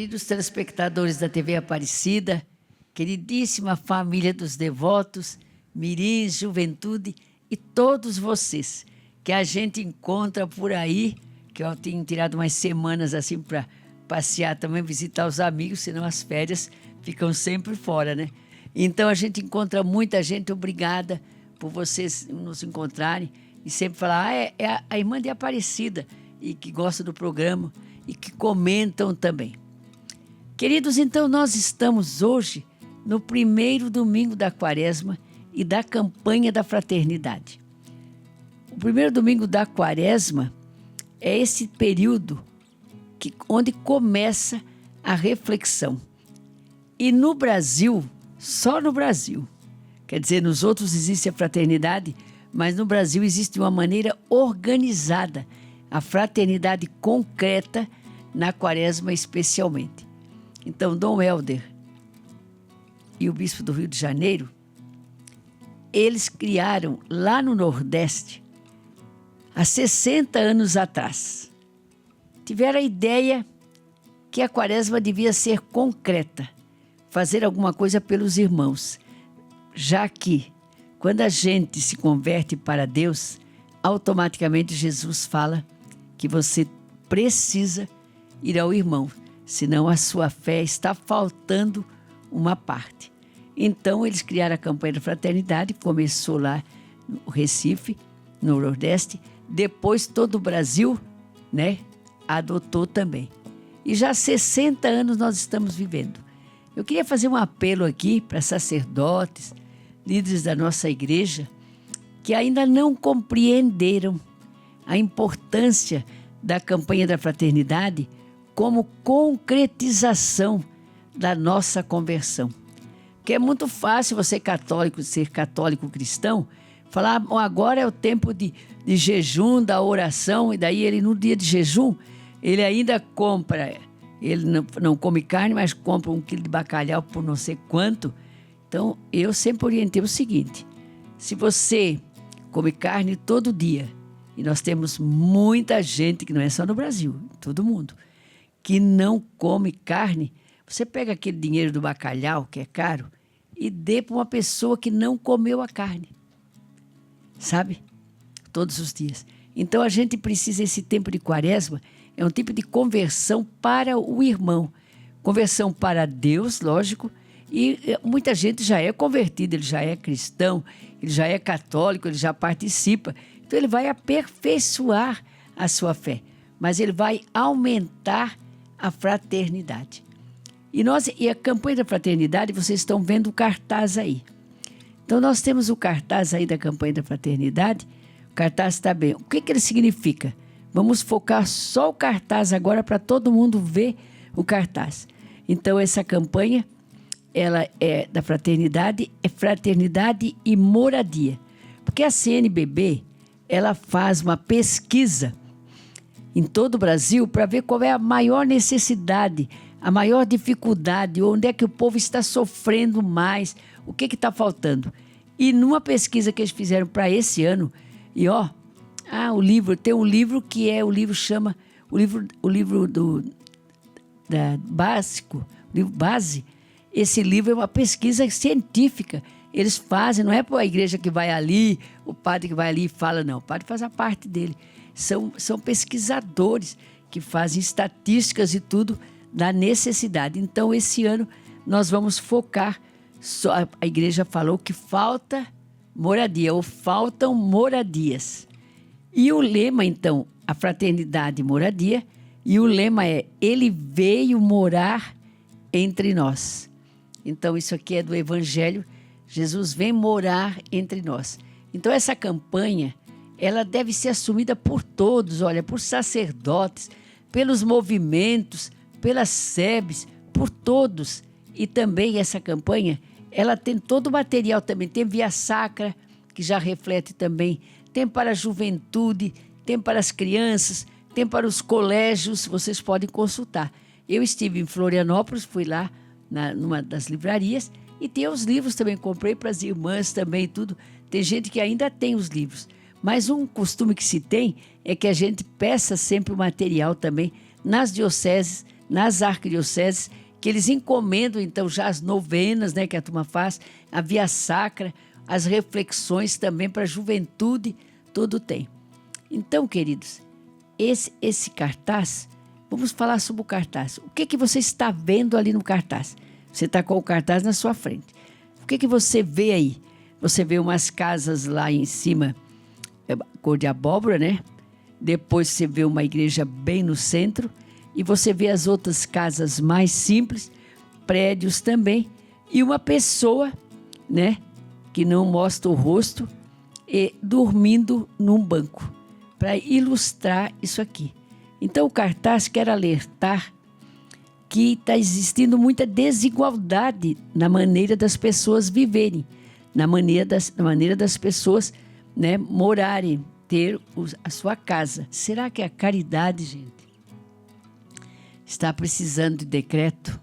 Queridos telespectadores da TV Aparecida, queridíssima família dos devotos, mirins, juventude e todos vocês que a gente encontra por aí, que eu tenho tirado umas semanas assim para passear também, visitar os amigos, senão as férias ficam sempre fora, né? Então a gente encontra muita gente, obrigada por vocês nos encontrarem e sempre falar, é a irmã de Aparecida, e que gosta do programa e que comentam também. Queridos, então nós estamos hoje no primeiro domingo da Quaresma e da campanha da fraternidade. O primeiro domingo da Quaresma é esse período onde começa a reflexão. E no Brasil, só no Brasil, quer dizer, nos outros existe a fraternidade, mas no Brasil existe de uma maneira organizada a fraternidade concreta na Quaresma especialmente. Então, Dom Helder e o bispo do Rio de Janeiro, eles criaram lá no Nordeste, há 60 anos atrás, tiveram a ideia que a Quaresma devia ser concreta, fazer alguma coisa pelos irmãos, já que quando a gente se converte para Deus, automaticamente Jesus fala que você precisa ir ao irmão, senão a sua fé está faltando uma parte. Então eles criaram a campanha da fraternidade, começou lá no Recife, no Nordeste, depois todo o Brasil, né, adotou também. E já há 60 anos nós estamos vivendo. Eu queria fazer um apelo aqui para sacerdotes, líderes da nossa igreja, que ainda não compreenderam a importância da campanha da fraternidade como concretização da nossa conversão. Porque é muito fácil você católico, ser católico cristão, falar, agora é o tempo de jejum, da oração, e daí ele no dia de jejum, ele ainda compra, ele não come carne, mas compra 1 quilo de bacalhau por não sei quanto. Então, eu sempre orientei o seguinte, se você come carne todo dia, e nós temos muita gente, que não é só no Brasil, todo mundo, que não come carne, você pega aquele dinheiro do bacalhau, que é caro, e dê para uma pessoa que não comeu a carne. Sabe? Todos os dias. Então a gente precisa, esse tempo de Quaresma, é um tipo de conversão para o irmão. Conversão para Deus, lógico, e muita gente já é convertida, ele já é cristão, ele já é católico, ele já participa. Então ele vai aperfeiçoar a sua fé, mas ele vai aumentar a fraternidade. E a campanha da fraternidade, vocês estão vendo o cartaz aí. Então nós temos o cartaz aí da campanha da fraternidade. O cartaz está bem. O que ele significa? Vamos focar só o cartaz agora para todo mundo ver o cartaz. Então essa campanha, ela é da fraternidade, é fraternidade e moradia. Porque a CNBB, ela faz uma pesquisa em todo o Brasil para ver qual é a maior necessidade, a maior dificuldade, onde é que o povo está sofrendo mais, o que está faltando. E numa pesquisa que eles fizeram para esse ano, o livro, tem um livro que é, o livro chama, o livro básico, o livro base, esse livro é uma pesquisa científica. Eles fazem, não é para a igreja que vai ali, o padre que vai ali e fala, não, o padre faz a parte dele. São pesquisadores que fazem estatísticas e tudo da necessidade. Então, esse ano, nós vamos focar, a igreja falou que falta moradia, ou faltam moradias. E o lema, então, a fraternidade e moradia, e o lema é, ele veio morar entre nós. Então, isso aqui é do Evangelho, Jesus vem morar entre nós. Então, essa campanha, ela deve ser assumida por todos, olha, por sacerdotes, pelos movimentos, pelas SEBs, por todos. E também essa campanha, ela tem todo o material também, tem Via Sacra, que já reflete também, tem para a juventude, tem para as crianças, tem para os colégios, vocês podem consultar. Eu estive em Florianópolis, fui lá numa das livrarias, e tem os livros também, comprei para as irmãs também e tudo. Tem gente que ainda tem os livros. Mas um costume que se tem é que a gente peça sempre o material também nas dioceses nas arquidioceses, que eles encomendam, então, já as novenas, né, que a turma faz, a via sacra, as reflexões também para a juventude, tudo tem. Então, queridos, esse cartaz, vamos falar sobre o cartaz. O que você está vendo ali no cartaz? Você está com o cartaz na sua frente. O que você vê aí? Você vê umas casas lá em cima, cor de abóbora, né? Depois você vê uma igreja bem no centro e você vê as outras casas mais simples, prédios também, e uma pessoa, né, que não mostra o rosto, dormindo num banco, para ilustrar isso aqui. Então o cartaz quer alertar que está existindo muita desigualdade na maneira das pessoas viverem, na maneira das pessoas, né, morarem, ter a sua casa. Será que a caridade, gente, está precisando de decreto?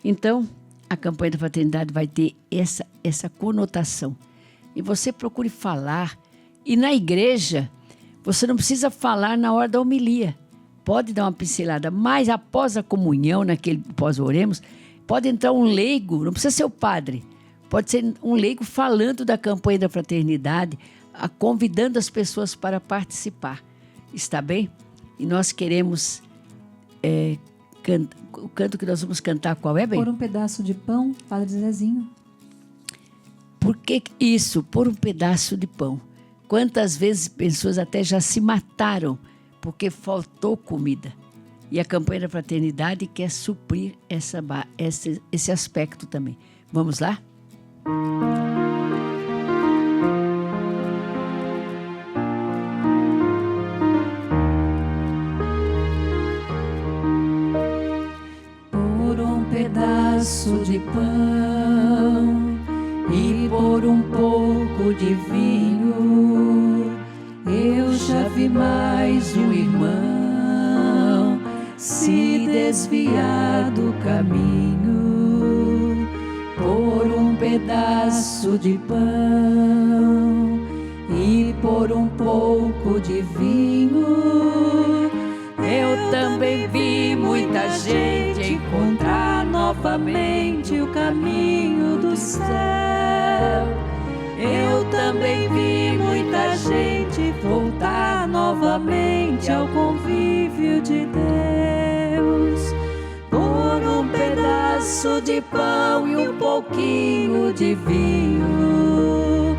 Então, a campanha da fraternidade vai ter essa conotação. E você procure falar. E na igreja, você não precisa falar na hora da homilia. Pode dar uma pincelada, mas após a comunhão, naquele pós-oremos, pode entrar um leigo, não precisa ser o padre, pode ser um leigo falando da campanha da fraternidade, convidando as pessoas para participar. Está bem? E nós queremos... o canto que nós vamos cantar, qual é, bem? Por um pedaço de pão, Padre Zezinho. Por que isso? Por um pedaço de pão. Quantas vezes pessoas até já se mataram porque faltou comida. E a campanha da fraternidade quer suprir esse aspecto também. Vamos lá? Por um pedaço de pão e por um pouco de vinho, eu já vi mais um irmão se desviar do caminho. Por um pedaço de pão e por um pouco de vinho, eu também vi muita gente encontrar novamente o caminho do céu. Eu também vi muita gente voltar novamente ao convívio de Deus. Por um pedaço de pão e um pouquinho de vinho,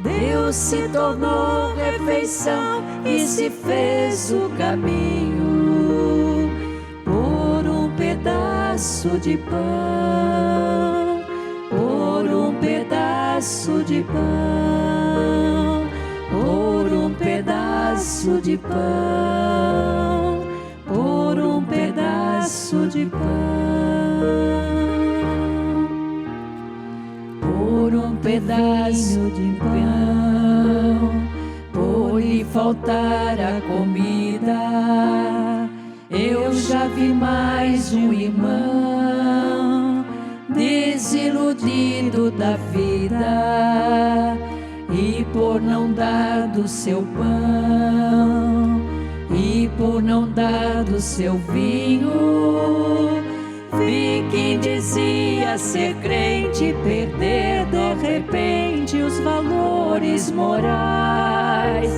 Deus se tornou refeição e se fez o caminho. Por um pedaço de pão, por um pedaço de pão, por um pedaço de pão, por um pedaço de pão, por um pedaço de pão, por lhe faltar a comida, eu já vi mais um irmão desiludido da vida, e por não dar do seu pão, e por não dar do seu vinho, vi quem dizia ser crente perder de repente os valores morais.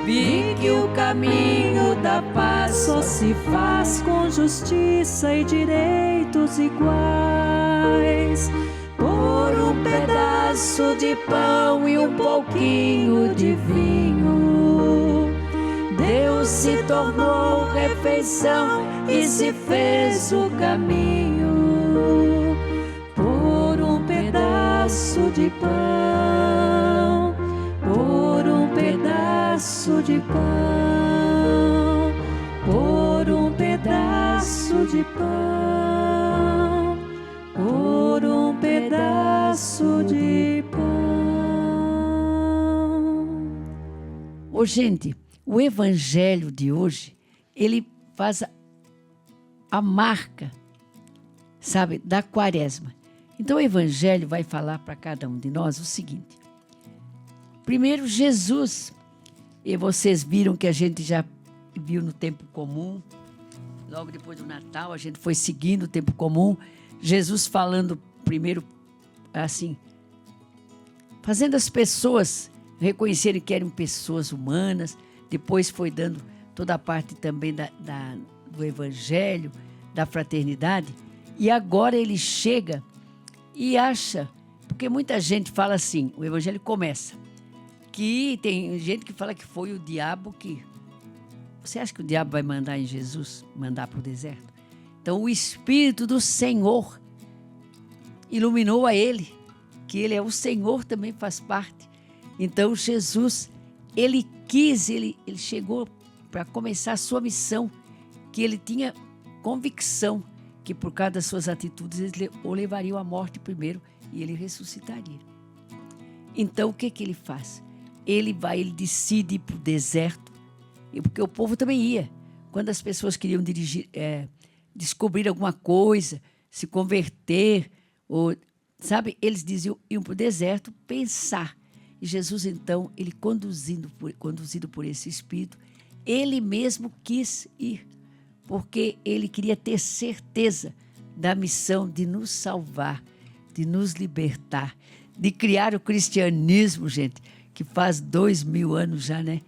Vi que o caminho da paz só se faz com justiça e direitos iguais. Por um pedaço de pão e um pouquinho de vinho, Deus se tornou refeição e se fez o caminho. Por um pedaço de pão, por um pedaço de pão, por um pedaço de pão, por um pedaço de pão. Ô, gente, o evangelho de hoje, ele faz a marca, sabe, da quaresma. Então o evangelho vai falar para cada um de nós o seguinte: primeiro, Jesus, e vocês viram que a gente já viu no tempo comum, logo depois do Natal, a gente foi seguindo o tempo comum, Jesus falando primeiro assim, fazendo as pessoas reconhecerem que eram pessoas humanas, depois foi dando toda a parte também do evangelho, da fraternidade, e agora ele chega e acha, porque muita gente fala assim, o evangelho começa, que tem gente que fala que foi o diabo que... Você acha que o diabo vai mandar em Jesus, mandar para o deserto? Então o Espírito do Senhor iluminou a ele, que ele é o Senhor, também faz parte. Então Jesus, ele chegou para começar a sua missão, que ele tinha convicção que por causa das suas atitudes ele o levariam à morte primeiro e ele ressuscitaria. Então o que ele faz? Ele decide ir para o deserto, porque o povo também ia. Quando as pessoas queriam descobrir alguma coisa, se converter, ou, sabe, eles iam para o deserto pensar. E Jesus, então, ele conduzido por esse Espírito, ele mesmo quis ir, porque ele queria ter certeza da missão de nos salvar, de nos libertar, de criar o cristianismo, gente, que faz 2000 anos já, né?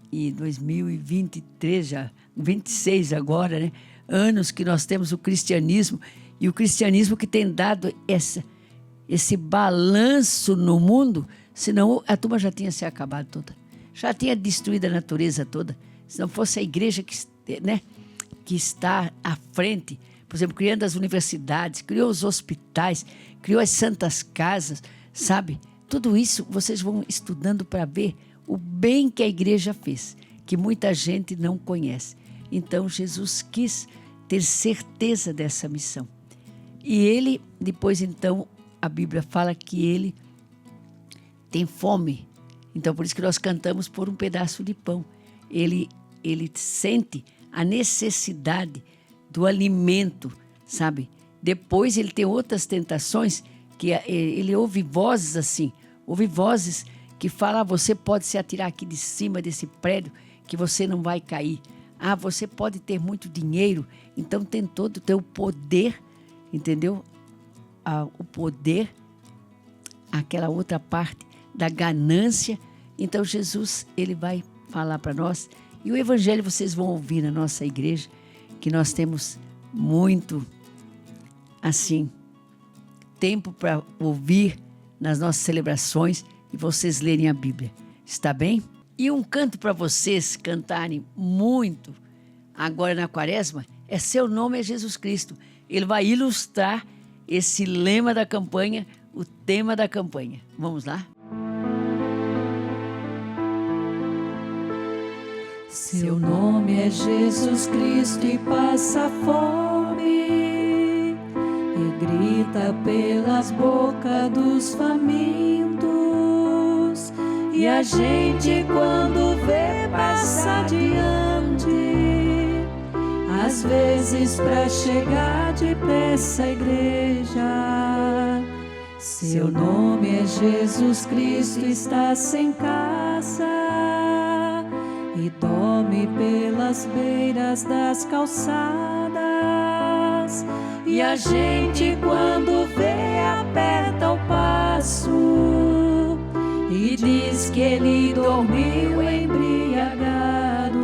E 2023 já, 26 agora, né? Anos que nós temos o cristianismo, e o cristianismo que tem dado esse balanço no mundo, senão a turma já tinha se acabado toda, já tinha destruído a natureza toda, se não fosse a igreja que está à frente, por exemplo, criando as universidades, criou os hospitais, criou as santas casas, sabe? Tudo isso vocês vão estudando para ver o bem que a igreja fez, que muita gente não conhece. Então Jesus quis ter certeza dessa missão. E ele, depois então, a Bíblia fala que ele tem fome. Então por isso que nós cantamos por um pedaço de pão. Ele sente a necessidade do alimento, sabe? Depois ele tem outras tentações, que ele ouve vozes assim, que falam, você pode se atirar aqui de cima desse prédio, que você não vai cair. Você pode ter muito dinheiro, então tem todo o teu poder, entendeu? O poder, aquela outra parte da ganância. Então Jesus, ele vai falar para nós, e o evangelho vocês vão ouvir na nossa igreja, que nós temos muito, assim, tempo para ouvir nas nossas celebrações, e vocês lerem a Bíblia, está bem? E um canto para vocês cantarem muito agora na quaresma é Seu Nome é Jesus Cristo. Ele vai ilustrar esse lema da campanha, o tema da campanha. Vamos lá? Seu nome é Jesus Cristo e passa fome, e grita pelas bocas dos famintos. E a gente quando vê passa adiante, às vezes pra chegar depressa à igreja. Seu nome é Jesus Cristo, está sem casa e dorme pelas beiras das calçadas. E a gente quando vê aperta o passo e diz que ele dormiu embriagado.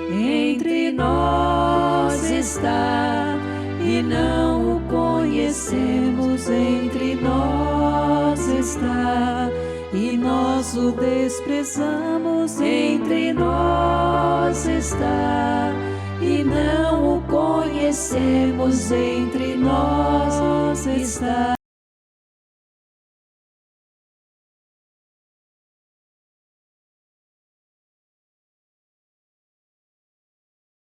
Entre nós está e não o conhecemos, entre nós está e nós o desprezamos, entre nós está e não o conhecemos, entre nós está.